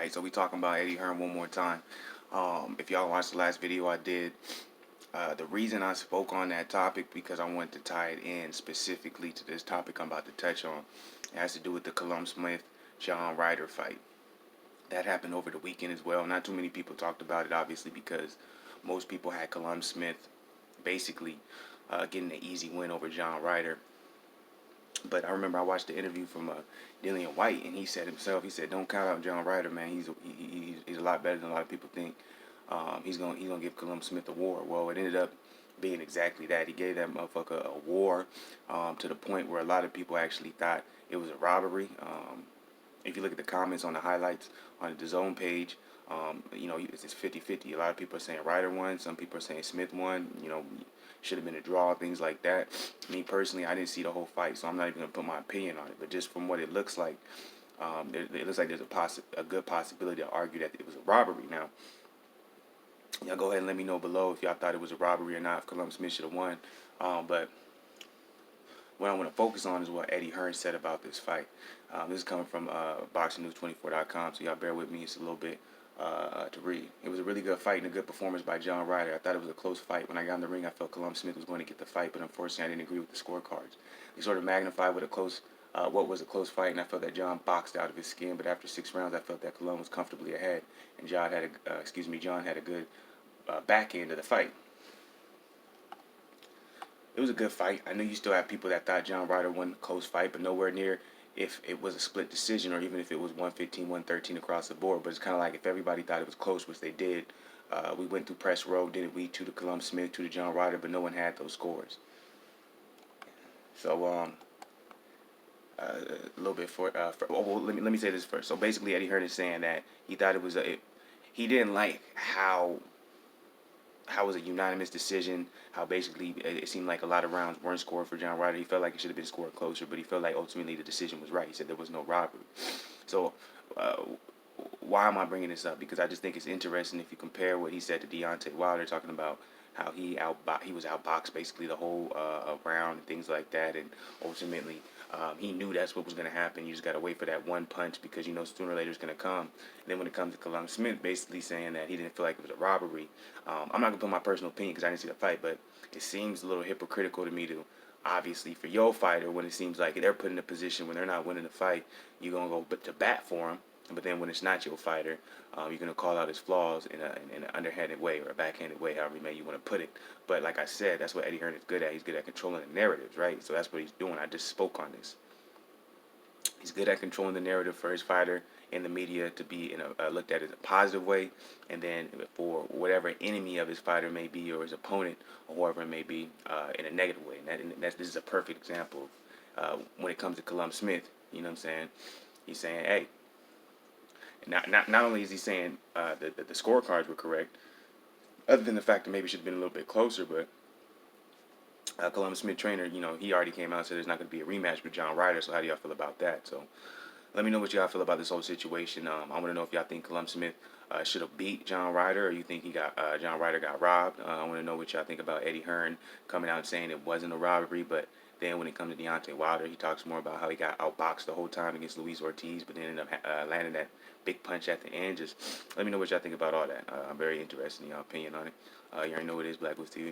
Alright, so we talking about Eddie Hearn one more time. If y'all watched the last video I did, the reason I spoke on that topic because I wanted to tie it in specifically to this topic I'm about to touch on. It has to do with the Callum Smith John Ryder fight. That happened over the weekend as well. Not too many people talked about it, obviously, because most people had Callum Smith basically getting an easy win over John Ryder. But I remember I watched the interview from Dillian White, and he said himself, he said, "Don't count out John Ryder, man. He's a lot better than a lot of people think. He's gonna give Callum Smith a war." Well, it ended up being exactly that. He gave that motherfucker a war to the point where a lot of people actually thought it was a robbery. If you look at the comments on the highlights on the DAZN page, you know, it's 50-50. A lot of people are saying Ryder won. Some people are saying Smith won. You know, should have been a draw, things like that. Me personally, I didn't see the whole fight, so I'm not even going to put my opinion on it. But just from what it looks like, it looks like there's a good possibility to argue that it was a robbery. Now, y'all go ahead and let me know below if y'all thought it was a robbery or not, if Callum Smith should have won. But what I want to focus on is what Eddie Hearn said about this fight. This is coming from BoxingNews24.com, so y'all bear with me. It's a little bit to read. It was a really good fight and a good performance by John Ryder. I thought it was a close fight. When I got in the ring, I felt Callum Smith was going to get the fight, but unfortunately, I didn't agree with the scorecards. They sort of magnified what was a close fight, and I felt that John boxed out of his skin. But after 6 rounds, I felt that Callum was comfortably ahead, and John had a good back end of the fight. It was a good fight. I know you still have people that thought John Ryder won a close fight, but nowhere near if it was a split decision or even if it was 115, 113 across the board. But it's kind of like if everybody thought it was close, which they did, we went through press row, didn't we, to the Callum Smith, to the John Ryder, but no one had those scores. So, a little bit well, let me say this first. So basically, Eddie Hearn is saying that he thought it was he didn't like how it was a unanimous decision, how basically it seemed like a lot of rounds weren't scored for John Ryder. He felt like it should have been scored closer, but he felt like ultimately the decision was right. He said there was no robbery. So why am I bringing this up? Because I just think it's interesting if you compare what he said to Deontay Wilder, talking about how he was outboxed basically the whole round and things like that, and ultimately he knew that's what was going to happen. You just got to wait for that one punch because you know sooner or later it's going to come. And then when it comes to Callum Smith basically saying that he didn't feel like it was a robbery, I'm not going to put my personal opinion because I didn't see the fight, but it seems a little hypocritical to me to, obviously for your fighter, when it seems like they're put in a position when they're not winning the fight, you're going to go to bat for him. But then when it's not your fighter, you're going to call out his flaws in an underhanded way or a backhanded way, however you want to put it. But like I said, that's what Eddie Hearn is good at. He's good at controlling the narratives, right? So that's what he's doing. I just spoke on this. He's good at controlling the narrative for his fighter in the media to be looked at as a positive way, and then for whatever enemy of his fighter may be or his opponent or whoever it may be in a negative way. And this is a perfect example when it comes to Callum Smith. You know what I'm saying? He's saying, hey, not only is he saying that the scorecards were correct, other than the fact that maybe it should have been a little bit closer, but Callum Smith trainer, you know, he already came out and said there's not going to be a rematch with John Ryder, so how do y'all feel about that? So let me know what y'all feel about this whole situation. I want to know if y'all think Callum Smith should have beat John Ryder, or you think John Ryder got robbed. I want to know what y'all think about Eddie Hearn coming out and saying it wasn't a robbery, but then when it comes to Deontay Wilder, he talks more about how he got outboxed the whole time against Luis Ortiz, but then ended up landing that big punch at the end. Just let me know what y'all think about all that. I'm very interested in y'all opinion on it. You already know what it is, BLAKGOOSETV.